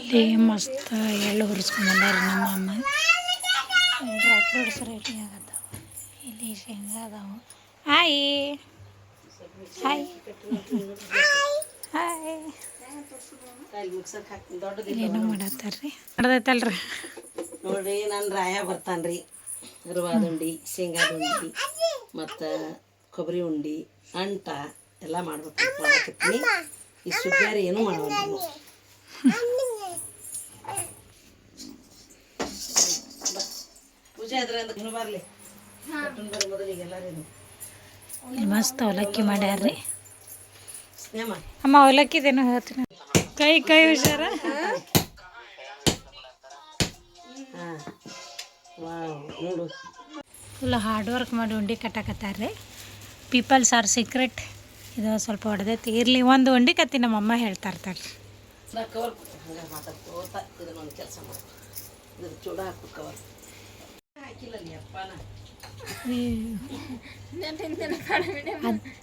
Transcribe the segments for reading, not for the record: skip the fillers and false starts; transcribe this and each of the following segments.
ಇಲ್ಲಿ ಮಸ್ತ್ ಎಳ್ಳು ಹುರಿಸ್ಕೊಂಡ್ಬಂದಾರ ನಮ್ಮ ಅಮ್ಮ. ಡ್ರೈ ಫ್ರೂಟ್ಸ್ ರೆಡಿ ಆಗತ್ತಾವ. ಇಲ್ಲಿ ಶೇಂಗಾ ಅದಾವು. Hi hi hi. ಏನೋ ಮಾಡತ್ತಾರ್ರಿ. ಮಾಡ್ದೈತಲ್ರಿ ನೋಡ್ರಿ. ನಾನು ರಾಯ ಬರ್ತಾನ್ರಿ. ರವಾದ ಉಂಡಿ, ಶೇಂಗಾದ ಉಂಡಿ ಮತ್ತು ಕೊಬ್ಬರಿ ಉಂಡಿ, ಅಂಟ ಎಲ್ಲ ಮಾಡ್ಬೇಕು ಮಾಡಕತ್ತೀನಿ. ಈ ಸುಗ್ಗಾರಿ ಏನೂ ಮಾಡೋಲ್ಲ ನಾವು. ಪೂಜೆ ಇದ್ರೆ ಅಂತ ಬರಲಿ ಬರೋ ಮೊದಲಿಗೆ ಎಲ್ಲರೇನು ಇಲ್ಲಿ ಮಸ್ತ್ ಅವಲಕ್ಕಿ ಮಾಡ್ಯಾರ್ರಿ. ಸ್ನೇಹ ಅಮ್ಮ ಅವಲಕ್ಕಿದೇನೋ ಹೇಳ್ತೀನಿ. ಕೈ ಕೈ ಹುಷಾರ. ಹಾಂ ವಾವ್ ನೋಡು. ಫುಲ್ ಹಾರ್ಡ್ ವರ್ಕ್ ಮಾಡಿ ಉಂಡೆ ಕಟ್ಟಾಕತ್ತಾರ್ರಿ. Peoples are secret. ಇದು ಸ್ವಲ್ಪ ಹೊಡೆದೈತಿ ಇರಲಿ. ಒಂದು ಉಂಡೆ ಕತ್ತಿ ನಮ್ಮಮ್ಮ ಹೇಳ್ತಾ ಇರ್ತಾರೆ. ಕವರ್ ಹಂಗೆ ಮಾತಾಡ್ಕೋತ ಇದನ್ನೊಂದು ಕೆಲಸ ಮಾಡಿ ಇದ್ರ ಚೂಡ ಹಾಕು ಕವರ್ ಹಾಕಿಲ್ಲಲ್ಲಿ ಅಪ್ಪನ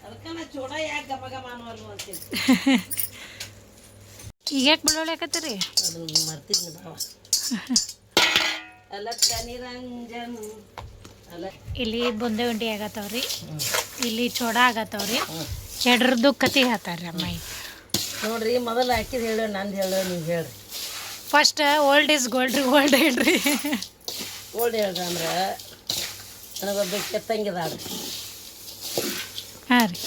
ಅದಕ್ಕೆ ನಾ ಚೂಡ ಯಾಕೆ ಗಮ ಗಮ ಅನ್ನುವಲ್ವ ಅಂತೀನಿ. ಈಗ ಯಾಕೆ ಬೆಳ್ಳುಳ್ಳಿ ಹಾಕತ್ತೀರಿ? ಅದು ಮರ್ತಿದ್ನಿ ಭಾವ. ಅಲಕ್ಕ ನಿರಂಜನ್ ಅಲ್ಲ. ಇಲ್ಲಿ ಬುಂದೆ ಉಂಡೆ ಆಗತ್ತವ್ರಿ. ಇಲ್ಲಿ ಚೋಡ ಆಗತ್ತವ್ರಿ. ಚೆಡ್ರದ್ದು ಕತಿ ಹೇಳ್ತಾರ್ರಿ ಅಮ್ಮ. ನೋಡ್ರಿ ಮೊದಲು ಹಾಕಿದ್ ಹೇಳೋ ನಂದು ಹೇಳೋ ನೀವು ಹೇಳ್ರಿ. ಫಸ್ಟ್ ಓಲ್ಡ್ ಈಸ್ ಗೋಲ್ಡ್ ರೀ. ಓಲ್ಡ್ ಹೇಳ್ರಿ. ಓಲ್ಡ್ ಹೇಳ್ರಿ ಅಂದ್ರೆ ನನಗೊಬ್ಬ ಕೆತ್ತಂಗಿದಾಳ್ರಿ. ಹಾಂ ರೀ.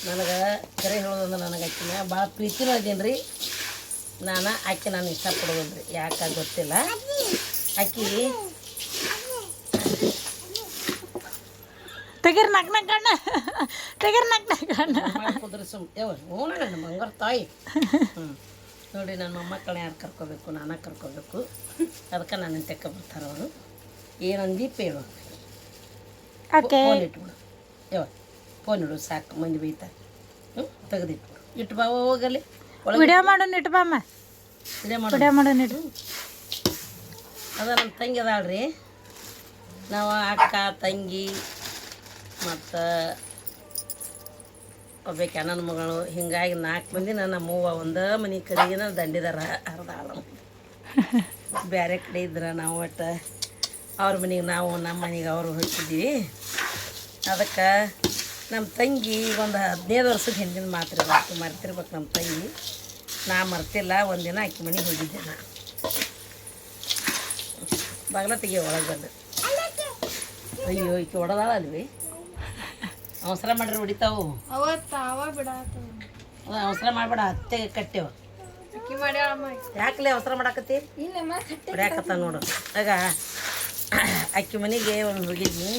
ನನಗೆ ಕರೆ ಹೇಳೋದಂದ್ರೆ ನನಗೆ ಆಕಿನ ಭಾಳ ಪ್ರೀತಿನೂ ಅದೀನಿ ರೀ. ಆಕೆ ನಾನು ಇಷ್ಟಪಡೋದಿಲ್ಲ ರೀ. ಯಾಕೆ ಗೊತ್ತಿಲ್ಲ. ಆಕಿ ತೆಗೀರಿ ನಕ್ ನಕ್ ಗಣ್ಣ. ತೆಗೀರಿ ನಕ್ ನಕ್ ಗಣ್ಣ. ಕುದುರೆ ಹ್ಞೂ ಮಂಗಾರ ತಾಯಿ. ನೋಡಿ ನನ್ನ ಮೊಮ್ಮಕ್ಕಳನ್ನ ಯಾರು ಕರ್ಕೋಬೇಕು, ನಾನೇ ಕರ್ಕೋಬೇಕು. ಅದಕ್ಕೆ ನನ್ನ ತೆಕ್ಕೊಬರ್ತಾರೆ ಅವರು. ಏನಂದೀಪ ಹೇಳು. ಫೋನ್ ಇಟ್ಬಿಡು. ಫೋನ್ ಇಡು ಸಾಕು. ಮಂದಿ ಬೈತಾರೆ. ತೆಗೆದಿಟ್ಬಿಡು. ಇಟ್ಟು ಬಾ ಹೋಗಲಿ. ವಿಡಿಯೋ ಮಾಡೋಣ ಇಟ್ಟು ಬಾಮ್ಮ. ವಿಡಿಯೋ ಮಾಡೋಣ ಇಟ್ಟು. ಅದ ನಮ್ಮ ತಂಗಿ ಅದಾಳ್ರಿ. ನಾವು ಅಕ್ಕ ತಂಗಿ ಮತ್ತು ಒಬ್ಬಾಕಿ ಅಣ್ಣನ ಮಗಳು ಹಿಂಗಾಗಿ 4 ಮಂದಿ ನಮ್ಮವ್ವ ಒಂದೇ ಮನೆ ಕಡೆಗಿನ ದಂಡಿದಾರ. ಅರ್ಧ ಬೇರೆ ಕಡೆ ಇದ್ರೆ ನಾವು ಒಟ್ಟು ಅವ್ರ ಮನೆಗೆ ನಾವು ನಮ್ಮ ಮನೆಗೆ ಅವರು ಹೋಗ್ತಿದ್ದೀವಿ. ಅದಕ್ಕೆ ನಮ್ಮ ತಂಗಿ ಒಂದು 15 ವರ್ಷದ ಹಿಂದಿನ ಮಾತ್ರ ಆಕೆ ಮರ್ತಿರ್ಬೇಕು. ನಮ್ಮ ತಂಗಿ ನಾ ಮರ್ತಿಲ್ಲ. ಒಂದಿನ ಆಕೆ ಮನೆಗೆ ಹೋಗಿದ್ದೆ. ನಾ ಬಾಗ್ಲ ತೆಗಿ ಒಳಗೆ ಬಂದು. ಅಯ್ಯೋ ಈಕೆ ಹೊಡೆದಾಳ ಅಲ್ವಿ. ಅವಸರ ಮಾಡ್ರಿ ಹೊಡಿತಾವು. ಅವಸರ ಮಾಡಬೇಡ. ಅತ್ತೆ ಕಟ್ಟೆವ ಯಾಕಲೇ ಅವಸರ ಮಾಡಾಕತ್ತಿ? ಹೊಡ್ಯಾಕತ್ತ ನೋಡು. ಆಗ ಅಕ್ಕಿ ಮನೆಗೆ ಒಂದು ಹೋಗಿದ್ನಿ.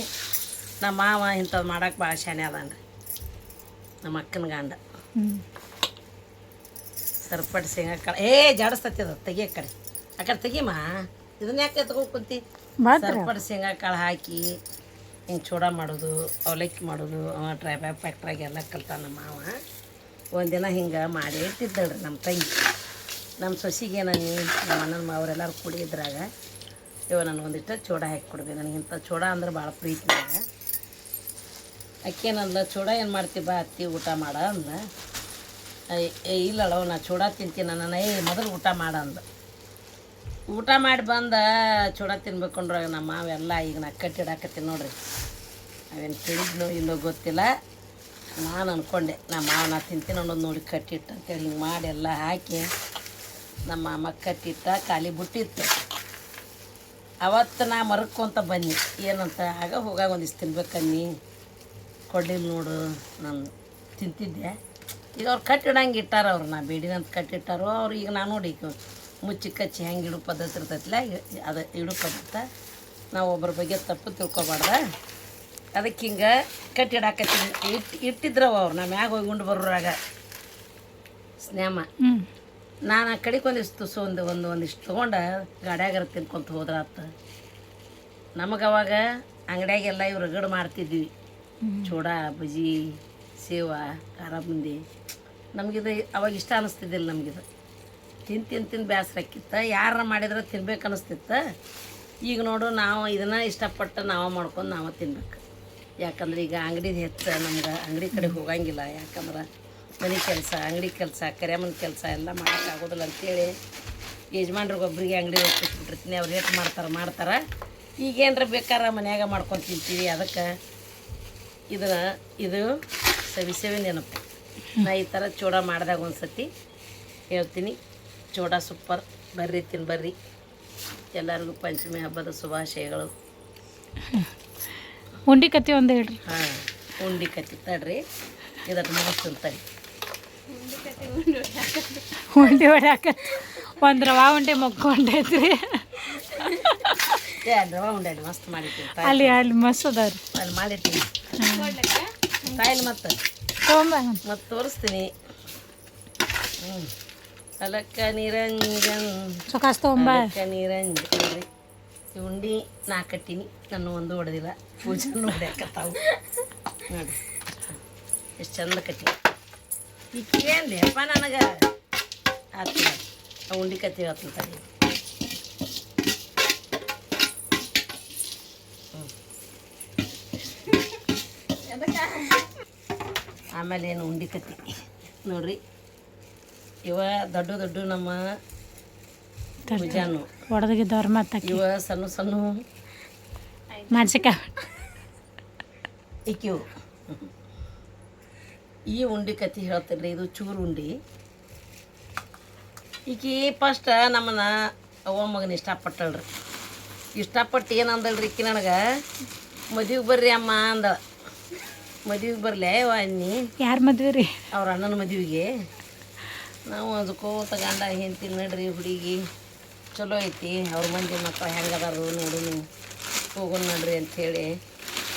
ನಮ್ಮ ಮಾವ ಇಂಥದ್ದು ಮಾಡಕ್ಕೆ ಭಾಳ ಶಾನೆ ಅದಾನ್ರಿ. ನಮ್ಮ ಅಕ್ಕನ ಗಂಡ ಸರ್ಪಟ್ಟು ಶೇಂಗಾ ಕಾಳು ಜಾಡಿಸ್ತತಿ. ಅದು ತೆಗಿಯ ಕಡೆ ಆ ಕಡೆ ತೆಗಿಮ್ಮ. ಇದನ್ನ ಯಾಕೆ ಎತ್ಕೊಂಡು ಕುಂತಿ? ಸರ್ಪಟ್ಟು ಶೇಂಗಾ ಕಾಳು ಹಾಕಿ ಹಿಂಗೆ ಚೂಡ ಮಾಡೋದು, ಅವಲಕ್ಕಿ ಮಾಡೋದು. ಅವ ಡ್ರೈವರ್ ಫ್ಯಾಕ್ಟ್ರಾಗೆಲ್ಲ ಕಲ್ತಾನ ನಮ್ಮ ಮಾವ. ಒಂದಿನ ಹಿಂಗೆ ಮಾಡಿ ಇಟ್ಟಿದ್ದಳ್ರಿ ನಮ್ಮ ತಂಗಿ. ನಮ್ಮ ಸೊಸಿಗೆ ನಾನು ನಮ್ಮ ಅಣ್ಣನ ಮಾವರೆಲ್ಲರೂ ಕುಡಿದ್ರಾಗ ನಾನು ಒಂದಿಟ್ಟು ಚೂಡ ಹಾಕಿ ಕೊಡ್ಬೇಕು. ನನಗಿಂತ ಚೂಡ ಅಂದ್ರೆ ಭಾಳ ಪ್ರೀತಿ ನನಗೆ. ಅಕ್ಕೇನಂದ ಚೂಡ ಏನು ಮಾಡ್ತೀವಿ ಬಾ ಅತ್ತಿ ಊಟ ಮಾಡ ಅಂದ. ಇಲ್ಲಲ್ಲ ನಾ ಚೂಡ ತಿಂತೀನಿ. ನನ್ನ ಮೊದಲು ಊಟ ಮಾಡ ಅಂದ. ಊಟ ಮಾಡಿ ಬಂದ ಚೂಡ ತಿನ್ಬೇಕೊಂಡ್ರೆ ನಮ್ಮ ಮಾವೆಲ್ಲ ಈಗ ನಾ ಕಟ್ಟಿಡಾಕತ್ತೀನಿ ನೋಡ್ರಿ. ಅವೇನು ತಿಳಿದ್ನೋ ಇಲ್ಲೋ ಗೊತ್ತಿಲ್ಲ. ನಾನು ಅಂದ್ಕೊಂಡೆ ನಮ್ಮ ಮಾವ ನಾ ತಿಂತೀನಿ ಅನ್ನೋದು ನೋಡಿ ಕಟ್ಟಿಟ್ಟು ಅಂತೇಳಿ ಹಿಂಗೆ ಮಾಡಿ ಎಲ್ಲ ಹಾಕಿ ನಮ್ಮ ಮಾಮ ಕಟ್ಟಿಟ್ಟ ಖಾಲಿ ಬಿಟ್ಟಿತ್ತು. ಅವತ್ತು ನಾ ಮರಕ್ಕೊಂತ ಬನ್ನಿ ಏನಂತ ಆಗ ಹೋಗಾಗ ಒಂದಿಷ್ಟು ತಿನ್ಬೇಕನ್ನಿ ಕೊಡ್ಲಿಲ್ಲ ನೋಡು. ನಾನು ತಿಂತಿದ್ದೆ. ಈಗ ಅವ್ರು ಕಟ್ಟಿಡಂಗೆ ಇಟ್ಟಾರ. ಅವ್ರು ನಾ ಬೇಡಿನಂತ ಕಟ್ಟಿಟ್ಟಾರೋ ಅವ್ರು. ಈಗ ನಾನು ನೋಡಿ ಮುಚ್ಚಿ ಕಚ್ಚಿ ಹೆಂಗೆ ಇಡೋ ಪದ್ಧತಿ ಇರ್ತೈತಿಲ್ಲ ಅದು ಇಡೋ ಪದ್ಧತಿ. ನಾವು ಒಬ್ಬರ ಬಗ್ಗೆ ತಪ್ಪು ತಿಳ್ಕೊಬಾರ್ದ. ಅದಕ್ಕೆ ಹಿಂಗೆ ಕಟ್ಟಿಡಾಕತ್ತೀನಿ. ಇಟ್ಟಿದ್ರವ ಅವ್ರು. ನಾ ಮ್ಯಾಗ ಹೋಗಿ ಉಂಡು ಬರೋರಾಗ ಸ್ನೇಮ ನಾನು ಆ ಕಡೆಗೆ ಒಂದಿಷ್ಟು ಒಂದಿಷ್ಟು ತೊಗೊಂಡು ಗಾಡ್ಯಾಗಾರ ತಿನ್ಕೊಂತ ಹೋದ್ರಾತ. ನಮಗೆ ಅವಾಗ ಅಂಗಡಿಯಾಗೆಲ್ಲ ಇವ್ರು ರಗಡ್ ಮಾಡ್ತಿದ್ವಿ. ಚೂಡ ಬಜ್ಜಿ ಸೇವ ಖಾರ ಬುಂದಿ. ನಮಗಿದು ಅವಾಗ ಇಷ್ಟ ಅನ್ನಿಸ್ತಿದ್ದಿಲ್ಲ. ನಮಗಿದು ತಿಂದು ಬೇಸರ ಆಕ್ಕಿತ್ತು. ಯಾರ ಮಾಡಿದ್ರೆ ತಿನ್ಬೇಕು ಅನ್ನಿಸ್ತಿತ್ತು. ಈಗ ನೋಡು ನಾವು ಇದನ್ನು ಇಷ್ಟಪಟ್ಟು ನಾವು ಮಾಡ್ಕೊಂಡು ನಾವು ತಿನ್ಬೇಕು. ಯಾಕಂದ್ರೆ ಈಗ ಅಂಗಡಿದು ಹೆಚ್ಚು ನಮ್ಗೆ ಅಂಗಡಿ ಕಡೆ ಹೋಗಂಗಿಲ್ಲ. ಯಾಕಂದ್ರೆ ಮನೆ ಕೆಲಸ, ಅಂಗಡಿ ಕೆಲಸ, ಕರಿಯಮ್ಮನ ಕೆಲಸ ಎಲ್ಲ ಮಾಡೋಕ್ಕಾಗೋದಿಲ್ಲ ಅಂಥೇಳಿ ಯಜಮಾನ್ರಿಗೆ ಒಬ್ರಿಗೆ ಅಂಗಡಿ ಹೋಗಿ ಕೂತ್ಬಿಟ್ಟಿರ್ತೀನಿ, ಅವ್ರು ರೇಟ್ ಮಾಡ್ತಾರೆ. ಈಗೇನ್ರ ಬೇಕಾರೆ ಮನ್ಯಾಗ ಮಾಡ್ಕೊಂಡು ತಿಂತೀವಿ. ಅದಕ್ಕೆ ಇದು ಸವಿ ನೆನಪು. ನಾ ಈ ಥರ ಚೂಡ ಮಾಡಿದಾಗ ಒಂದು ಸತಿ ಹೇಳ್ತೀನಿ. ಚೂಡ ಸೂಪರ್, ಬರ್ರಿ ಬರ್ರಿ. ಎಲ್ಲರಿಗೂ ಪಂಚಮಿ ಹಬ್ಬದ ಶುಭಾಶಯಗಳು. ಉಂಡಿ ಕತ್ತಿ ಒಂದು ಹೇಳ್ರಿ. ಹಾಂ, ಉಂಡಿ ಕತ್ತಿ ತಡ್ರಿ, ಇದನ್ನು ಮುಗಿಸ್ತೀನಿ ತಡಿ. ಉಂಡಿ ಹೊಡ್ಯಾಕ ಒಂದು ರವಾ ಉಂಡೆ ಮಕ್ಕೊಂಡೈತ್ರಿ. ರವಾ ಉಂಡೆ ಮಸ್ತ್ ಮಾಡಿರ್ತೀನಿ. ಅಲ್ಲಿ ಮಸ್ತ್ ಅದಾವ್ರಿ. ಅಲ್ಲಿ ಮಾಡಿರ್ತೀನಿ ತಾಯಿಲ್ ಮತ್ತು ತೋರಿಸ್ತೀನಿ. ಅಲಕ್ಕ ನಿರಂಜನ್ ಸೊಕಾಸ್ ತೊಗೊಂಬ. ನಿರಂಜನ್ ಉಂಡಿ ನಾ ಕಟ್ಟೀನಿ, ನಾನು ಒಂದು ಹೊಡೆದಿಲ್ಲ. ಪೂಜೆನೂ ಹೊಡ್ಯಾಕತ್ತಾವು ನೋಡಿ ಎಷ್ಟು ಚಂದ ಕಟ್ಟಿ. ಈಗ ಏನ್ರಿ ಅಪ್ಪ ನನಗೆ ಆತ ಉಂಡಿ ಕತ್ತಿ ಹೇಳ್ತೀನಿ. ಆಮೇಲೆ ಏನು ಉಂಡಿ ಕತ್ತಿ ನೋಡ್ರಿ, ಇವ ದೊಡ್ಡ ನಮ್ಮ ಭುಜಾನು ಹೊಡೆದಾಗಿದ್ದವ್ರ ಮತ್ತೆ ಇವ ಸಣ್ಣ ಮಾನಸಿಕ ಇಕ್ಕಿವು. ಈ ಉಂಡಿ ಕತ್ತಿ ಹೇಳ್ತೀರಿ, ಇದು ಚೂರು ಉಂಡಿ. ಈಕಿ ಫಸ್ಟ್ ನಮ್ಮನ್ನ ಅವ್ವ ಮಗನ ಇಷ್ಟಪಟ್ಟಳ್ರಿ. ಇಷ್ಟಪಟ್ಟು ಏನಂದಳ್ರಿ ಈಕಿ ನನಗೆ, ಮದುವೆಗೆ ಬರ್ರಿ ಅಮ್ಮ ಅಂದಳ. ಮದುವೆಗೆ ಬರಲೇ ಅನ್ನಿ. ಯಾರು ಮದ್ವೆ ರೀ? ಅವ್ರ ಅಣ್ಣನ ಮದುವೆಗೆ. ನಾವು ಅದಕ್ಕೋತ ಗಂಡ ಹೆಂಡ್ತಿ ನಡ್ರಿ ಹುಡುಗಿ ಚಲೋ ಐತಿ, ಅವ್ರ ಮಂದಿ ಮಕ್ಕಳು ಹೆಂಗದಾರು ನೋಡು ನೀವು ಹೋಗೋಣ ನಡ್ರಿ ಅಂಥೇಳಿ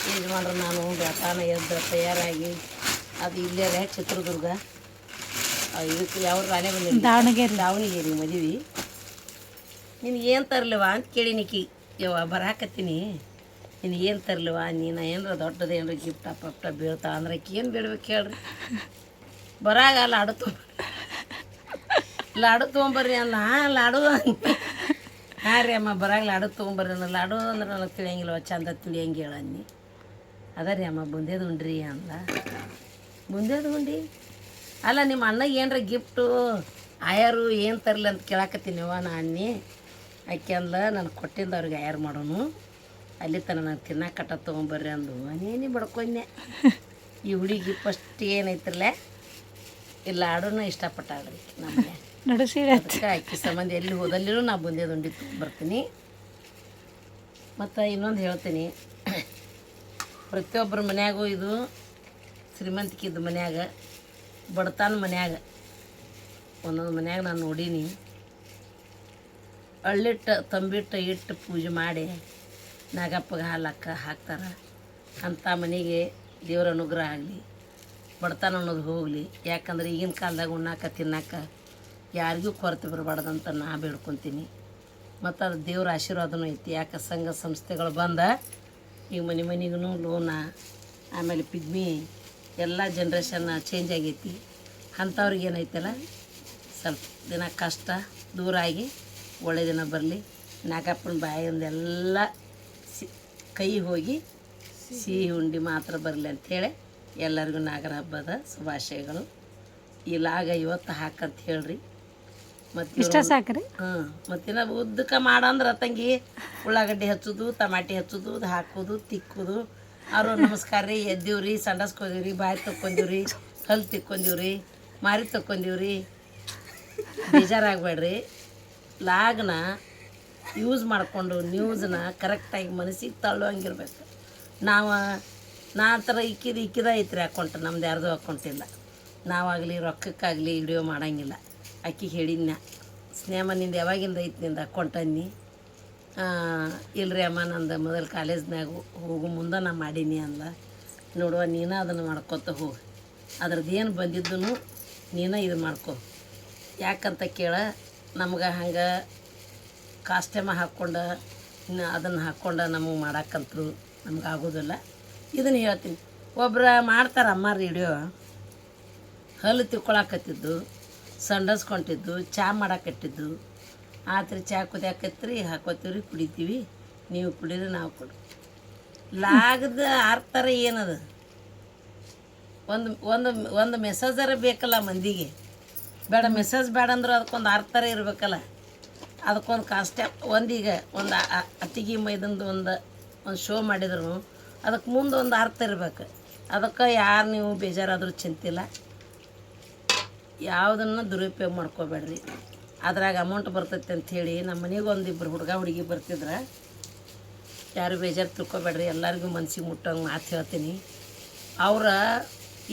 ಯಜಮಾನ್ರು ನಾನು ಬೆಳತಾನ ಎದ್ದು ತಯಾರಾಗಿ ಅದು ಇಲ್ಲೇ ಚಿತ್ರದುರ್ಗ ಇದಕ್ಕೆ ಯಾವ ರಾಣೆ ಬಂದಿಲ್ಲ, ದಾವಣಗೆರೆ ಮದುವೆ. ನೀನು ಏನು ತರಲಿವ ಅಂತ ಕೇಳಿ ನಿಕ್ಕಿ ಯವ್ವ ಬರಾಕತ್ತೀನಿ, ನೀನು ಏನು ತರಲಿವ ನೀನು ಏನರ ದೊಡ್ಡದು ಏನರ ಗಿಫ್ಟ ಪಪ್ಟ ಬೀಳ್ತಾ ಅಂದ್ರೆ ಏನು ಬೇಡ್ಬೇಕು ಹೇಳ್ರಿ. ಬರಾಗ ಲಾಡು ತೊಗೊಂಬರ್ರಿ ಅಲ್ಲ. ಲಾಡು ಹಾಂ ರೀ ಅಮ್ಮ ಬರಾಗ ಲಾಡು ತೊಗೊಂಬರ್ರಿ ಅನ್ನ. ಲಾಡು ಅಂದ್ರೆ ನನಗೆ ತಿಳಿಯಂಗಿಲ್ವ, ಚಂದ ತಿಳಿಯಂಗೆ ಹೇಳನ್ನಿ. ಅದ ರೀ ಅಮ್ಮ ಬುಂದೇದು ಉಂಡ್ರಿ ಅಂದ. ಬುಂದೇದು ಉಂಡಿ ಅಲ್ಲ, ನಿಮ್ಮ ಅಣ್ಣಗೆ ಏನರ ಗಿಫ್ಟು ಆಯಾರು ಏನು ತರಲಿ ಅಂತ ಕೇಳಾಕತ್ತೀನಿವ ನಾ ಅನ್ನಿ. ಆಕೆ ಅಂದ ನನಗೆ ಕೊಟ್ಟಿಂದ ಅವ್ರಿಗೆ ಆಯಾರು ಮಾಡೋನು, ಅಲ್ಲಿ ತನ ನಾನು ತಿನ್ನಕಟ್ಟ ತೊಗೊಂಬರ್ರಿ ಅಂದು. ನೀನು ಬಡ್ಕೊಂಡೆ. ಈ ಹುಡುಗಿ ಫಸ್ಟ್ ಏನೈತ್ರಲ್ಲ ಇಲ್ಲ ಆಡೋನ ಇಷ್ಟಪಟ್ಟಾಳ್ರಿ ನಮ್ಮನೆ. ಅದಕ್ಕೆ ಅಕ್ಕಿ ಸಂಬಂಧ ಎಲ್ಲಿ ಹೋದಲ್ಲಿನೂ ನಾ ಬುಂದೇದು ಉಂಡಿ ತೊಗೊಂಬರ್ತೀನಿ. ಮತ್ತು ಇನ್ನೊಂದು ಹೇಳ್ತೀನಿ, ಪ್ರತಿಯೊಬ್ಬರ ಮನ್ಯಾಗೂ ಇದು ಶ್ರೀಮಂತಿಕಿದ್ದು ಮನ್ಯಾಗ, ಬಡತನ ಮನ್ಯಾಗ ಒಂದೊಂದು ಮನ್ಯಾಗ ನಾನು ನೋಡೀನಿ. ಅಳ್ಳಿಟ್ಟು ತಂಬಿಟ್ಟು ಇಟ್ಟು ಪೂಜೆ ಮಾಡಿ ನಾಗಪ್ಪಗೆ ಹಾಕ್ತಾರೆ. ಅಂಥ ಮನೆಗೆ ದೇವ್ರ ಅನುಗ್ರಹ ಆಗಲಿ, ಬಡತನ ಅನ್ನೋದು ಹೋಗಲಿ. ಯಾಕಂದ್ರೆ ಈಗಿನ ಕಾಲದಾಗ ಉಣ್ಣಾಕ ತಿನ್ನಾಕ ಯಾರಿಗೂ ಕೊರತೆ ಬರಬಾರ್ದಂತ ನಾ ಬೇಡ್ಕೊತೀನಿ. ಮತ್ತು ಅದು ದೇವ್ರ ಆಶೀರ್ವಾದನೂ ಐತಿ. ಯಾಕೆ ಸಂಘ ಸಂಸ್ಥೆಗಳು ಬಂದ ಈಗ ಮನೆಗೂ ಲೋನ, ಆಮೇಲೆ ಪಿಗ್ಮಿ ಎಲ್ಲ ಜನ್ರೇಷನ್ ಚೇಂಜ್ ಆಗೈತಿ. ಅಂಥವ್ರಿಗೆ ಏನೈತಲ್ಲ ಸ್ವಲ್ಪ ದಿನ ಕಷ್ಟ ದೂರ ಆಗಿ ಒಳ್ಳೆ ದಿನ ಬರಲಿ. ನಾಗಪ್ಪನ ಬಾಯಿಂದೆಲ್ಲ ಕೈ ಹೋಗಿ ಸಿಹಿ ಉಂಡಿ ಮಾತ್ರ ಬರಲಿ ಅಂಥೇಳಿ ಎಲ್ಲರಿಗೂ ನಾಗರ ಹಬ್ಬದ ಶುಭಾಶಯಗಳು. ಈ ಲಾಗ ಇವತ್ತು ಹಾಕಂತ ಹೇಳ್ರಿ. ಮತ್ತು ಇಷ್ಟ ಸಾಕ್ರಿ. ಮತ್ತಿನ್ನ ಉದ್ದಕ್ಕೆ ಮಾಡಂದ್ರೆ ತಂಗಿ ಉಳ್ಳಾಗಡ್ಡಿ ಹಚ್ಚೋದು, ಟಮಾಟಿ ಹಚ್ಚೋದು, ಅದು ಹಾಕೋದು, ತಿಕ್ಕೋದು. ಅವರು ನಮಸ್ಕಾರ ರೀ, ಎದ್ದೀವ್ರಿ, ಸಂಡಸ್ಕೋದೀವ್ರಿ, ಬಾಯಿ ತಕ್ಕೊಂದೀವ್ರಿ, ಹಲ್ಲು ತಿಕ್ಕೊಂದೀವ್ರಿ, ಮಾರಿ ತಕ್ಕೊಂದೀವ್ರಿ. ಬೇಜಾರಾಗಬೇಡ್ರಿ. ಲಾಗ್ನ ಯೂಸ್ ಮಾಡಿಕೊಂಡು ನ್ಯೂಸ್ನ ಕರೆಕ್ಟಾಗಿ ಮನಸ್ಸಿಗೆ ತಳ್ಳುವಂಗಿರ್ಬೇಕು. ನಾ ಥರ ಇಕ್ಕಿದ ಐತ್ರಿ ಅಕೌಂಟ್, ನಮ್ದು ಯಾರ್ದು ಅಕೌಂಟ್ ಇಲ್ಲ. ನಾವಾಗಲಿ ರೊಕ್ಕಕ್ಕಾಗಲಿ ವಿಡಿಯೋ ಮಾಡೋಂಗಿಲ್ಲ. ಅಕ್ಕಿಗೆ ಹೇಳಿದ್ನ, ಸ್ನೇಹ ನಿಂದು ಯಾವಾಗಿಂದ ಐತಿ ನಿಂದು ಅಕೌಂಟ್ ಅನ್ನಿ. ಇಲ್ರಿ ಅಮ್ಮ ನಂದು ಮೊದಲು ಕಾಲೇಜ್ನಾಗ ಹೋಗು ಮುಂದೆ ನಾ ಮಾಡೀನಿ ಅಂದ. ನೋಡುವ ನೀನು ಅದನ್ನು ಮಾಡ್ಕೊತ ಹೋಗಿ, ಅದ್ರದ್ದು ಏನು ಬಂದಿದ್ದೂ ನೀನು ಇದು ಮಾಡ್ಕೊ. ಯಾಕಂತ ಕೇಳ, ನಮ್ಗೆ ಹಂಗೆ ಕಾಸ್ಟ್ಯೂಮ ಹಾಕ್ಕೊಂಡು ಅದನ್ನು ಹಾಕ್ಕೊಂಡು ನಮಗೆ ಮಾಡೋಕ್ಕಂತೂ ನಮ್ಗೆ ಆಗೋದಿಲ್ಲ. ಇದನ್ನು ಹೇಳ್ತೀನಿ, ಒಬ್ರು ಮಾಡ್ತಾರೆ ಅಮ್ಮ ವಿಡಿಯೋ, ಹಲ್ಲು ತಿಕ್ಕೊಳಕತ್ತಿದ್ದು, ಸಂಡಸ್ಕೊಂತಿದ್ದು, ಚಹಾ ಮಾಡಾಕಟ್ಟಿದ್ದು. ಆತ್ರಿ ಚಹಾ ಕುದಿಯಾಕತ್ರಿ, ಹಾಕೋತೀವ್ರಿ, ಕುಡಿತೀವಿ, ನೀವು ಕುಡೀರಿ ನಾವು ಕೊಡು. ಲಾಗದ ಅರ್ಥರ ಏನದು? ಒಂದು ಮೆಸೇಜರ ಬೇಕಲ್ಲ ಮಂದಿಗೆ. ಬೇಡ ಮೆಸೇಜ್ ಬೇಡ ಅಂದ್ರೆ ಅದಕ್ಕೊಂದು ಅರ್ಥರ ಇರಬೇಕಲ್ಲ. ಅದಕ್ಕೊಂದು ಕಾನ್ಸ್ಟೆಪ್ಟ್ ಒಂದೀಗ ಒಂದು ಅತ್ತಿಗೆ ಮೈದಂದು ಒಂದು ಶೋ ಮಾಡಿದ್ರು ಅದಕ್ಕೆ ಮುಂದೆ ಒಂದು ಅರ್ಥ ಇರ್ಬೇಕು. ಅದಕ್ಕೆ ಯಾರು ನೀವು ಬೇಜಾರಾದರೂ ಚಿಂತಿಲ್ಲ, ಯಾವುದನ್ನು ದುರುಪಯೋಗ ಮಾಡ್ಕೋಬೇಡ್ರಿ. ಅದ್ರಾಗ ಅಮೌಂಟ್ ಬರ್ತೈತೆ ಅಂಥೇಳಿ ನಮ್ಮ ಮನೆಗೆ ಒಂದಿಬ್ಬರು ಹುಡುಗ ಹುಡುಗಿ ಬರ್ತಿದ್ರೆ ಯಾರು ಬೇಜಾರು ತಿಳ್ಕೊಬೇಡ್ರಿ. ಎಲ್ಲರಿಗೂ ಮನ್ಸಿಗೆ ಮುಟ್ಟಂಗೆ ಮಾತು ಹೇಳ್ತೀನಿ. ಅವ್ರ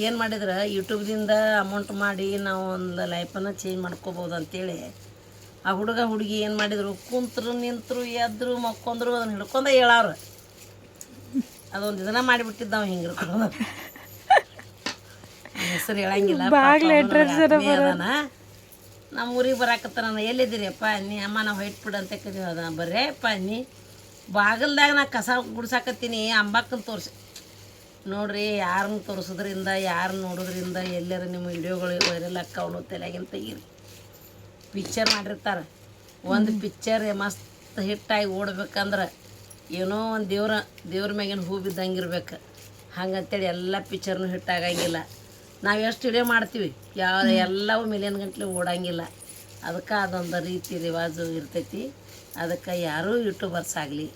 ಏನು ಮಾಡಿದ್ರೆ ಯೂಟ್ಯೂಬ್ದಿಂದ ಅಮೌಂಟ್ ಮಾಡಿ ನಾವು ಒಂದು ಲೈಫನ್ನು ಚೇಂಜ್ ಮಾಡ್ಕೋಬೋದು ಅಂಥೇಳಿ ಆ ಹುಡುಗ ಹುಡುಗಿ ಏನು ಮಾಡಿದರು, ಕುಂತರು ನಿಂತರು ಎದ್ರು ಮಕ್ಕೊಂಡ್ರು ಅದನ್ನು ಹಿಡ್ಕೊಂಡ ಹೇಳವ್ರು. ಅದೊಂದು ಇದನ್ನ ಮಾಡಿಬಿಟ್ಟಿದ್ದು ನಾವು ಹಿಂಗೆ ಹಿಡ್ಕೊಳ್ಳೋದು. ಹೆಸರು ಹೇಳಂಗಿಲ್ಲ. ನಮ್ಮ ಊರಿಗೆ ಬರಾಕತ್ತ ನಾನು ಎಲ್ಲಿದ್ದೀರಿಯಪ್ಪ ನೀ ಅಮ್ಮ ನಾವು ಹೊಯ್ಟ್ ಬಿಡು ಅಂತ ಕರೀವಿ. ಅದ ಬರ್ರೇಪ್ಪ ನೀ ಬಾಗಲ್ದಾಗ ನಾ ಕಸ ಗುಡ್ಸಾಕತ್ತೀನಿ ಅಂಬಕ್ಕನ್ನು ತೋರಿಸಿ ನೋಡ್ರಿ. ಯಾರನ್ನ ತೋರಿಸೋದ್ರಿಂದ ಯಾರನ್ನ ನೋಡೋದ್ರಿಂದ ಎಲ್ಲರ ನಿಮ್ಮ ವಿಡಿಯೋಗಳು ವೈರಲ್ ಅಕ್ಕವನು ತಲೆಗಿಂತ ತೆಗೀರಿ. ಪಿಕ್ಚರ್ ಮಾಡಿರ್ತಾರೆ, ಒಂದು ಪಿಕ್ಚರ್ ಮಸ್ತ್ ಹಿಟ್ಟಾಗಿ ಓಡ್ಬೇಕಂದ್ರೆ ಏನೋ ಒಂದು ದೇವ್ರ ಮ್ಯಾಗಿನ ಹೂ ಬಿದ್ದಂಗಿರ್ಬೇಕು. ಹಂಗಂತೇಳಿ ಎಲ್ಲ ಪಿಕ್ಚರ್ನು ಹಿಟ್ಟಾಗಂಗಿಲ್ಲ. ನಾವು ಎಷ್ಟು ವಿಡಿಯೋ ಮಾಡ್ತೀವಿ ಎಲ್ಲವೂ ಮಿಲಿಯನ್ ಗಂಟ್ಲೆ ಓಡಂಗಿಲ್ಲ. ಅದಕ್ಕೆ ಅದೊಂದು ರೀತಿ ರಿವಾಜು ಇರ್ತೈತಿ. ಅದಕ್ಕೆ ಯಾರೂ ಯೂಟ್ಯೂಬರ್ಸ್ ಆಗಲಿ,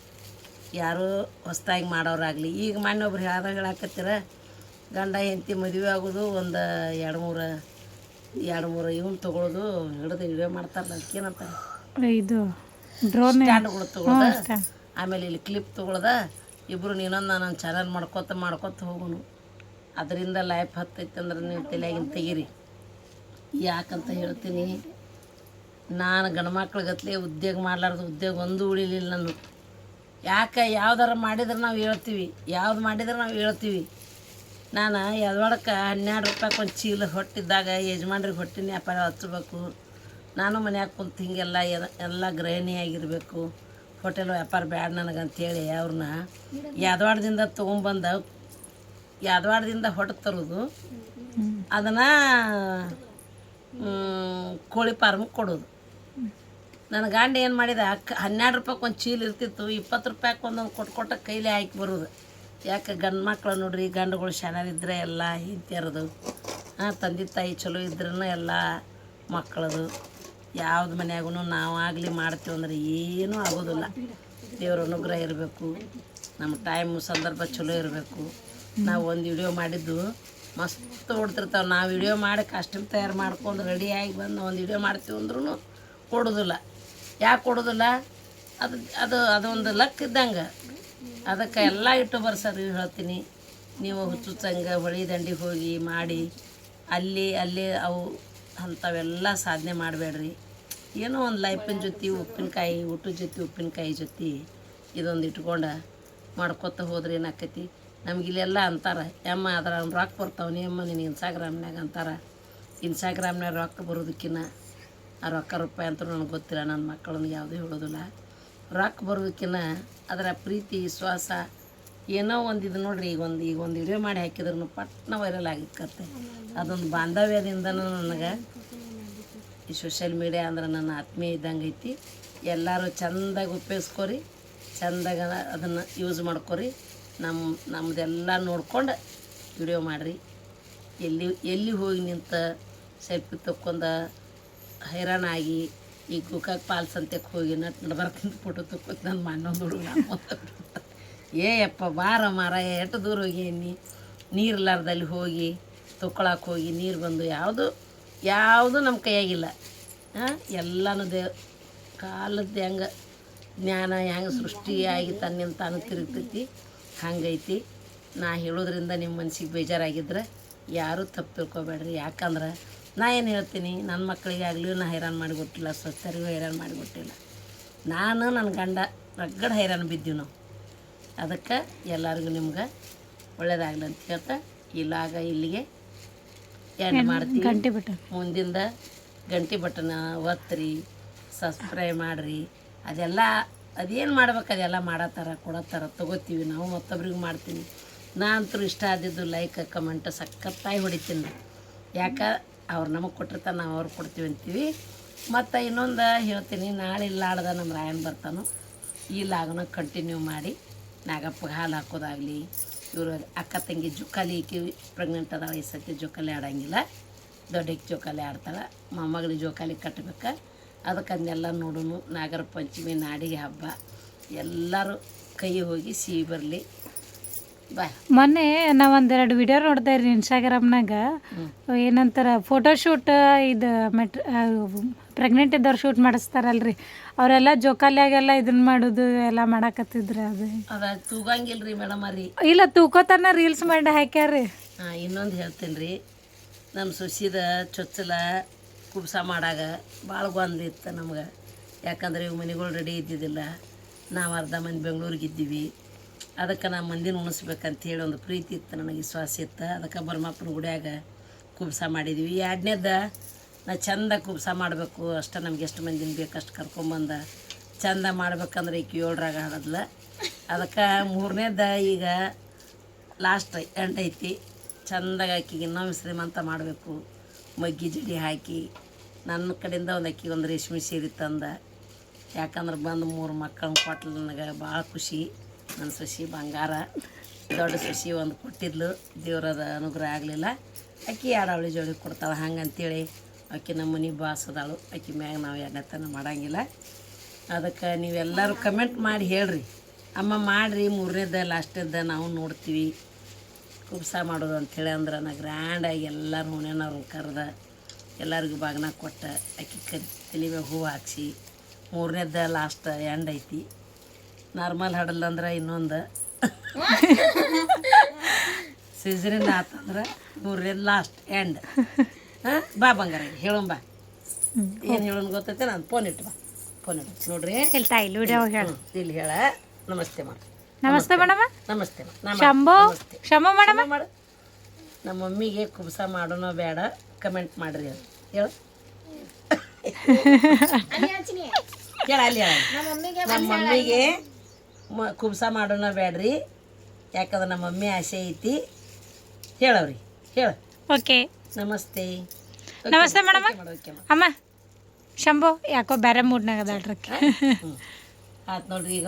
ಯಾರೂ ಹೊಸ್ದಾಗಿ ಮಾಡೋರಾಗಲಿ, ಈಗ ಮೊನ್ನೊಬ್ರು ಹೇಳಾಕತ್ತೀರ ಗಂಡ ಹೆಂಡತಿ ಮದುವೆ ಆಗೋದು ಒಂದು ಎರಡು ಮೂರು ಇವನ್ ತೊಗೊಳೋದು ಹಿಡಿದು ವಿಡಿಯೋ ಮಾಡ್ತಾರಲ್ಲ ಅದಕ್ಕೇನಂತಾರೆ ಇದು ಡ್ರೋನ್ ಸ್ಟ್ಯಾಂಡ್ಗಳು ತೊಗೊಳೋದು, ಆಮೇಲೆ ಇಲ್ಲಿ ಕ್ಲಿಪ್ ತೊಗೊಳೋದ. ಇಬ್ಬರು ನೀನೊಂದು ನಾನು ಚಾನಲ್ ಮಾಡ್ಕೊತ ಹೋಗೋನು. ಅದರಿಂದ ಲೈಫ್ ಹತ್ತೈತೆ ಅಂದ್ರೆ ನೀವು ತಲೆಯಾಗಿನ ತೆಗೀರಿ. ಯಾಕಂತ ಹೇಳ್ತೀನಿ, ನಾನು ಗಂಡು ಮಕ್ಳಿಗತ್ಲೆ ಉದ್ಯೋಗ ಮಾಡ್ಲಾರ್ದು ಉದ್ಯೋಗ ಒಂದು ಉಳಿಲಿಲ್ಲ ನಾನು. ಯಾಕೆ ಯಾವ್ದಾರ ಮಾಡಿದ್ರೆ ನಾವು ಹೇಳ್ತೀವಿ, ಯಾವ್ದು ಮಾಡಿದ್ರೆ ನಾವು ಹೇಳ್ತೀವಿ. ನಾನು ಯದವಾಡಕ್ಕೆ 12 ರೂಪಾಯಿ ಒಂದು ಚೀಲ ಹೊಟ್ಟಿದ್ದಾಗ ಯಜಮಾನ್ರಿಗೆ ಹೊಟ್ಟಿನ ವ್ಯಾಪಾರ ಹಚ್ಚಬೇಕು. ನಾನು ಮನ್ಯಾಗ ಕುಂತು ಹಿಂಗೆಲ್ಲ ಎಲ್ಲ ಗೃಹಿಣಿಯಾಗಿರಬೇಕು, ಹೋಟೆಲ್ ವ್ಯಾಪಾರ ಬ್ಯಾಡ ನನಗಂತೇಳಿ ಅವ್ರನ್ನ ಯಾದವಾಡದಿಂದ ತೊಗೊಂಬಂದು ಯಾದವಾಡದಿಂದ ಹೊಟ್ಟು ತರೋದು, ಅದನ್ನು ಕೋಳಿ ಫಾರ್ಮಿಗೆ ಕೊಡೋದು. ನನ್ನ ಗಂಡ ಏನು ಮಾಡಿದ 12 ರೂಪಾಯಿಗೆ ಒಂದು ಚೀಲ ಇರ್ತಿತ್ತು, 20 ರೂಪಾಯಿಗೆ ಒಂದೊಂದು ಕೊಟ್ಟು ಕೈಲೇ ಹಾಕಿ ಬರೋದು. ಯಾಕೆ ಗಂಡು ಮಕ್ಳು ನೋಡ್ರಿ, ಗಂಡುಗಳು ಚೆನ್ನಾಗಿದ್ರೆ ಎಲ್ಲ ಹಿಂತಿರೋದು, ತಂದೆ ತಾಯಿ ಚಲೋ ಇದ್ರೂ ಎಲ್ಲ ಮಕ್ಕಳದು. ಯಾವ್ದು ಮನ್ಯಾಗೂ ನಾವಾಗಲಿ ಮಾಡ್ತೀವಿ ಅಂದ್ರೆ ಏನೂ ಆಗೋದಿಲ್ಲ. ದೇವ್ರ ಅನುಗ್ರಹ ಇರಬೇಕು, ನಮ್ಮ ಟೈಮು ಸಂದರ್ಭ ಚಲೋ ಇರಬೇಕು. ನಾವು ಒಂದು ವಿಡಿಯೋ ಮಾಡಿದ್ದು ಮಸ್ತ್ ಓಡ್ತಿರ್ತಾವೆ. ನಾವು ವಿಡಿಯೋ ಮಾಡಿ ಕಾಸ್ಟ್ಯೂಮ್ ತಯಾರು ಮಾಡ್ಕೊಂಡು ರೆಡಿಯಾಗಿ ಬಂದು ಒಂದು ವಿಡಿಯೋ ಮಾಡ್ತೀವಿ ಅಂದ್ರೂ ಕೊಡೋದಿಲ್ಲ. ಯಾಕೆ ಕೊಡೋದಿಲ್ಲ? ಅದೊಂದು ಲಕ್ ಇದ್ದಂಗೆ. ಅದಕ್ಕೆ ಎಲ್ಲ ಯೂಟ್ಯೂಬರ್ಸರು ಹೇಳ್ತೀನಿ, ನೀವು ಹುಚ್ಚುಚ್ಚಂಗೆ ಹೊಳಿ ದಂಡಿಗೆ ಹೋಗಿ ಮಾಡಿ ಅಲ್ಲಿ ಅವು ಅಂಥವೆಲ್ಲ ಸಾಧನೆ ಮಾಡಬೇಡ್ರಿ. ಏನೋ ಒಂದು ಲೈಫಿನ ಜೊತೆ ಉಪ್ಪಿನಕಾಯಿ, ಊಟದ ಜೊತೆ ಉಪ್ಪಿನಕಾಯಿ ಜೊತೆ ಇದೊಂದು ಇಟ್ಕೊಂಡು ಮಾಡ್ಕೊತ ಹೋದ್ರೆ ಏನಾಕೈತಿ. ನಮಗಿಲ್ಲೆಲ್ಲ ಅಂತಾರೆ, ಅಮ್ಮ ಅದ್ರ ರೊಕ್ಕ ಬರ್ತಾವೆ ಅಮ್ಮ ನಿನಗೆ ಇನ್ಸ್ಟಾಗ್ರಾಮ್ನಾಗ ಅಂತಾರೆ. ಇನ್ಸ್ಟಾಗ್ರಾಮ್ನಾಗ ರೊಕ್ಕ ಬರೋದಕ್ಕಿನ್ನ ಆ ರೊಕ್ಕ ರೂಪಾಯಿ ಅಂತೂ ನನಗೆ ಗೊತ್ತಿಲ್ಲ, ನನ್ನ ಮಕ್ಕಳನ್ನ ಯಾವುದೂ ಹೇಳೋದಿಲ್ಲ. ರೊಕ್ಕ ಬರೋದಕ್ಕಿನ್ನ ಅದರ ಪ್ರೀತಿ ವಿಶ್ವಾಸ ಏನೋ ಒಂದು ಇದು ನೋಡ್ರಿ. ಈಗ ಒಂದು ವಿಡಿಯೋ ಮಾಡಿ ಹಾಕಿದ್ರೂ ಪಟ್ನ ವೈರಲ್ ಆಗಿಕ್ಕತ್ತೆ. ಅದೊಂದು ಬಾಂಧವ್ಯದಿಂದನೂ ನನಗೆ ಈ ಸೋಷಿಯಲ್ ಮೀಡಿಯಾ ಅಂದ್ರೆ ನನ್ನ ಆತ್ಮೀಯ ಇದ್ದಂಗೆ ಐತಿ. ಎಲ್ಲರೂ ಚೆಂದಾಗಿ ಉಪಯೋಗಿಸ್ಕೊರಿ, ಚೆಂದಾಗ ಅದನ್ನು ಯೂಸ್ ಮಾಡ್ಕೊರಿ. ನಮ್ಮದೆಲ್ಲ ನೋಡ್ಕೊಂಡು ವಿಡಿಯೋ ಮಾಡಿರಿ. ಎಲ್ಲಿ ಹೋಗಿ ನಿಂತ ಸೆಲ್ಫಿ ತಕ್ಕೊಂಡು ಹೈರಾಣಾಗಿ ಈ ಗೋಕಾಕ್ ಪಾಲ್ಸ್ ಅಂತಕ್ಕೆ ಹೋಗಿ ನಡ್ಬರ್ಕಿಂತ ಫೋಟೋ ತಕ್ಕೊತ ನನ್ನ ಮಣ್ಣೊಂದು ಹುಡುಗ ಯಪ್ಪ ಬಾರ ಮಾರ ಎಷ್ಟು ದೂರ ಹೋಗಿ ನೀರಿಲ್ಲಾರ್ದಲ್ಲಿ ಹೋಗಿ ತೊಗೊಳಕ್ಕೆ ಹೋಗಿ ನೀರು ಬಂದು ಯಾವುದು ನಮ್ಮ ಕೈಯಾಗಿಲ್ಲ. ಎಲ್ಲನೂ ಕಾಲದ್ದು ಹೆಂಗೆ ಜ್ಞಾನ ಹೆಂಗೆ ಸೃಷ್ಟಿಯಾಗಿ ತನ್ನಿಂದ ತಾನು ತಿರುಗ್ತೈತಿ ಹಂಗೈತಿ. ನಾ ಹೇಳೋದ್ರಿಂದ ನಿಮ್ಮ ಮನ್ಸಿಗೆ ಬೇಜಾರಾಗಿದ್ರೆ ಯಾರೂ ತಪ್ಪು ತಿಳ್ಕೊಬೇಡ್ರಿ. ಯಾಕಂದ್ರೆ ನಾ ಏನು ಹೇಳ್ತೀನಿ, ನನ್ನ ಮಕ್ಕಳಿಗಾಗಲಿ ನಾ ಹೈರಾಣ ಮಾಡಿಕೊಟ್ಟಿಲ್ಲ, ಸ್ವಚ್ಛರಿಗೂ ಹೈರಾಣ ಮಾಡಿಕೊಟ್ಟಿಲ್ಲ. ನಾನು ನನ್ನ ಗಂಡ ರಗಡ ಹೈರಾಣ ಬಿದ್ದೀವಿ ನಾವು. ಅದಕ್ಕೆ ಎಲ್ಲರಿಗೂ ನಿಮ್ಗೆ ಒಳ್ಳೇದಾಗಲಿ ಅಂತ ಹೇಳ್ತಾ ಇಲ್ಲಿಗೆ ಎಂಡ್ ಮಾಡ್ತೀವಿ. ಮುಂದಿಂದ ಗಂಟೆ ಬಟನ ಒತ್ತಿರಿ, ಸಬ್ಸ್ಕ್ರೈಬ್ ಮಾಡಿರಿ. ಅದೇನು ಮಾಡ್ಬೇಕು ಅದೆಲ್ಲ ಮಾಡತ್ತಾರ ಕೊಡತ್ತಾರ, ತೊಗೋತೀವಿ ನಾವು, ಮತ್ತೊಬ್ರಿಗೆ ಮಾಡ್ತೀನಿ. ನಾ ಅಂತೂ ಇಷ್ಟ ಆದಿದ್ದು ಲೈಕ್ ಕಮೆಂಟ್ ಸಖತ್ತಾಗಿ ಹೊಡಿತೀನಿ. ಯಾಕೆ ಅವ್ರು ನಮಗೆ ಕೊಟ್ಟಿರ್ತಾರೆ, ನಾವು ಅವ್ರು ಕೊಡ್ತೀವಿ ಅಂತೀವಿ. ಮತ್ತು ಇನ್ನೊಂದು ಹೇಳ್ತೀನಿ, ನಾಳೆ ಇಲ್ಲಾಡ್ದ ನಮ್ಮ ರಾಯನ್ ಬರ್ತಾನೋ ಈ ಲಾಗನ ಕಂಟಿನ್ಯೂ ಮಾಡಿ ನಾಗಪ್ಪಗೆ ಹಾಲು ಹಾಕೋದಾಗಲಿ, ಇವರು ಅಕ್ಕ ತಂಗಿ ಜೋಕಾಲಿ ಪ್ರೆಗ್ನೆಂಟ್ ಅದ ವಯಸ್ಸೈತಿ, ಜೋಕಾಲಿ ಆಡೋಂಗಿಲ್ಲ, ದೊಡ್ಡಕ್ಕೆ ಜೋಕಾಲಿ ಆಡ್ತಾಳೆ, ಮೊಮ್ಮಗಳಿಗೆ ಜೋಕಾಲಿ ಕಟ್ಟಬೇಕು. ಅದಕ್ಕೆ ಅದನ್ನೆಲ್ಲ ನೋಡೋನು. ನಾಗರ ಪಂಚಮಿ ನಾಡಿಗೆ ಹಬ್ಬ, ಎಲ್ಲರೂ ಕೈ ಹೋಗಿ ಸಿಹಿ ಬರಲಿ. ಬಾಯ್. ಮೊನ್ನೆ ನಾವು ಒಂದೆರಡು ವಿಡಿಯೋ ನೋಡ್ತಾ ಇರಿ ಇನ್ಸ್ಟಾಗ್ರಾಮ್ನಾಗ, ಏನಂತಾರೆ ಫೋಟೋಶೂಟ್, ಇದು ಪ್ರೆಗ್ನೆಂಟ್ ಇದ್ದವ್ರು ಶೂಟ್ ಮಾಡಿಸ್ತಾರಲ್ರಿ, ಅವರೆಲ್ಲ ಜೋಕಾಲಿಯಾಗೆಲ್ಲ ಇದನ್ನ ಮಾಡೋದು ಎಲ್ಲ ಮಾಡಾಕತ್ತಿದ್ರು. ಅದ ತೂಗಂಗಿಲ್ಲ ರೀ ಮೇಡಮ್ ರೀ. ಇಲ್ಲ, ತೂಕೋತನ ರೀಲ್ಸ್ ಮಾಡಿ ಹಾಕ್ಯಾರ್ರಿ. ಹಾಂ, ಇನ್ನೊಂದು ಹೇಳ್ತೀನಿ ರೀ. ನಮ್ಮ ಸೊಸಿದ ಚೊಚ್ಚಲ ಕುಬ್ಸ ಮಾಡಾಗ ಭಾಳ ಗೊಂದಲಿತ್ತು ನಮ್ಗೆ. ಯಾಕಂದ್ರೆ ಇವು ಮನೆಗಳು ರೆಡಿ ಇದ್ದಿದ್ದಿಲ್ಲ. ನಾವು ಅರ್ಧ ಮಂದಿ ಬೆಂಗ್ಳೂರಿಗೆ ಇದ್ದೀವಿ. ಅದಕ್ಕೆ ನಾ ಮಂದಿನ ಉಣಿಸ್ಬೇಕಂತೇಳಿ ಒಂದು ಪ್ರೀತಿ ಇತ್ತು, ನನಗೆ ವಿಶ್ವಾಸ ಇತ್ತು. ಅದಕ್ಕೆ ಬರ್ಮಪ್ಪನ ಗುಡಿಯಾಗ ಕುಬ್ಸ ಮಾಡಿದ್ವಿ. ಎರಡನೇದ ನಾ ಚಂದ ಕುಬ್ಸ ಮಾಡಬೇಕು, ಅಷ್ಟು ನಮ್ಗೆ ಎಷ್ಟು ಮಂದಿನ ಬೇಕಷ್ಟು ಕರ್ಕೊಂಬಂದ ಚಂದ ಮಾಡ್ಬೇಕಂದ್ರೆ ಈಕೆ 7ರಾಗ ಹಾಡದ್ಲ. ಅದಕ್ಕೆ ಮೂರನೇದ ಈಗ ಲಾಸ್ಟ್ ಎಂಡ್ ಐತಿ. ಚಂದಾಗಿ ಆಕಿಗೆ ಇನ್ನೂ ಶ್ರೀಮಂತ ಮಾಡಬೇಕು. ಮಗ್ಗಿ ಜಡಿ ಹಾಕಿ ನನ್ನ ಕಡೆಯಿಂದ ಒಂದು ಅಕ್ಕಿಗೆ ಒಂದು ರೇಷ್ಮೆ ಸೀರೆ ತಂದ. ಯಾಕಂದ್ರೆ ಬಂದು 3 ಮಕ್ಕಳನ್ನ ಕೊಟ್ಲು. ನನಗೆ ಭಾಳ ಖುಷಿ. ನನ್ನ ಸೊಸಿ ಬಂಗಾರ, ದೊಡ್ಡ ಸೊಸಿ ಒಂದು ಕೊಟ್ಟಿದ್ಲು. ದೇವ್ರದ ಅನುಗ್ರಹ ಆಗಲಿಲ್ಲ. ಅಕ್ಕಿ 2 ಅವಳಿ ಜೋಡಿ ಕೊಡ್ತಾಳೆ. ಹಂಗಂತೇಳಿ ಆಕೆ ನಮ್ಮ ಮನೆ ಬಾಸದಾಳು. ಆಕೆ ಮ್ಯಾಗ ನಾವು ಎಣ್ಣೆತನ ಮಾಡೋಂಗಿಲ್ಲ. ಅದಕ್ಕೆ ನೀವೆಲ್ಲರೂ ಕಮೆಂಟ್ ಮಾಡಿ ಹೇಳ್ರಿ, ಅಮ್ಮ ಮಾಡಿರಿ, 3ನೇದ ಲಾಸ್ಟೇದ ನಾವು ನೋಡ್ತೀವಿ ಕುಬ್ಸ ಮಾಡೋದು ಅಂಥೇಳಿ. ಅಂದ್ರೆ ನಾ ಗ್ರ್ಯಾಂಡಾಗಿ ಎಲ್ಲರೂ ಹುಣ್ಯನವ್ರನ್ನ ಕರೆದ ಎಲ್ಲರಿಗೂ ಬಾಗ್ನ ಕೊಟ್ಟ, ಅಕ್ಕಿ ತಲೆ ಮ್ಯಾಗ ಹೂವು ಹಾಕ್ಸಿ 3ನೇದ ಲಾಸ್ಟ್ ಎಂಡ್ ಐತಿ. ನಾರ್ಮಲ್ ಹಾಡಲ್ಲ ಅಂದ್ರೆ ಇನ್ನೊಂದು ಸೀಸರಿನ್ ಆತಂದ್ರೆ 3ನೇದ ಲಾಸ್ಟ್ ಎಂಡ್. ಹಾಂ, ಬಾ ಬಂಗಾರ ಹೇಳೋಣ. ಬಾ, ಏನು ಹೇಳೋಣ ಗೊತ್ತೈತೆ. ನಾನು ಫೋನ್ ಇಟ್ಟು ಬಾ, ಫೋನ್ ಇಟ್ಟು ನೋಡ್ರಿ. ಹೇಳ್ತಾ ಇಲ್ಲ ವಿಡಿಯೋ ಹೇಳ. ಇಲ್ಲಿ ಹೇಳ ನಮಸ್ತೆ ಮಾಡು. ನಮಸ್ತೆ ಮೇಡಮ. ನಮಸ್ತೆ ಶಂಭೋ ಶಂಭೋ ಮೇಡಮ. ಮಾಡು. ನಮ್ಮ ಮಮ್ಮಿಗೆ ಕುಬ್ಸ ಮಾಡೋಣ ಬೇಡ, ಕಮೆಂಟ್ ಮಾಡ್ರಿ ಅದು ಹೇಳು. ಹೇಳ ಅಲ್ಲಿ ಹೇಳ. ನಮ್ಮ ಮಮ್ಮಿಗೆ ಕುಬ್ಸ ಮಾಡೋಣ ಬೇಡ್ರಿ, ಯಾಕಂದ್ರೆ ನಮ್ಮ ಮಮ್ಮಿ ಆಸೆ ಐತಿ. ಹೇಳವ್ರಿ, ಹೇಳು. ಓಕೆ, ನಮಸ್ತೆ. ನಮಸ್ತೆ ಮೇಡಮ. ಅಮ್ಮ ಶಂಭೋ ಯಾಕೋ ಬೇರೆ ಮೂಡ್ನಾಗ ಅದಾಳ್ರಕ್ಕೆ. ಆಯ್ತು ನೋಡ್ರಿ. ಈಗ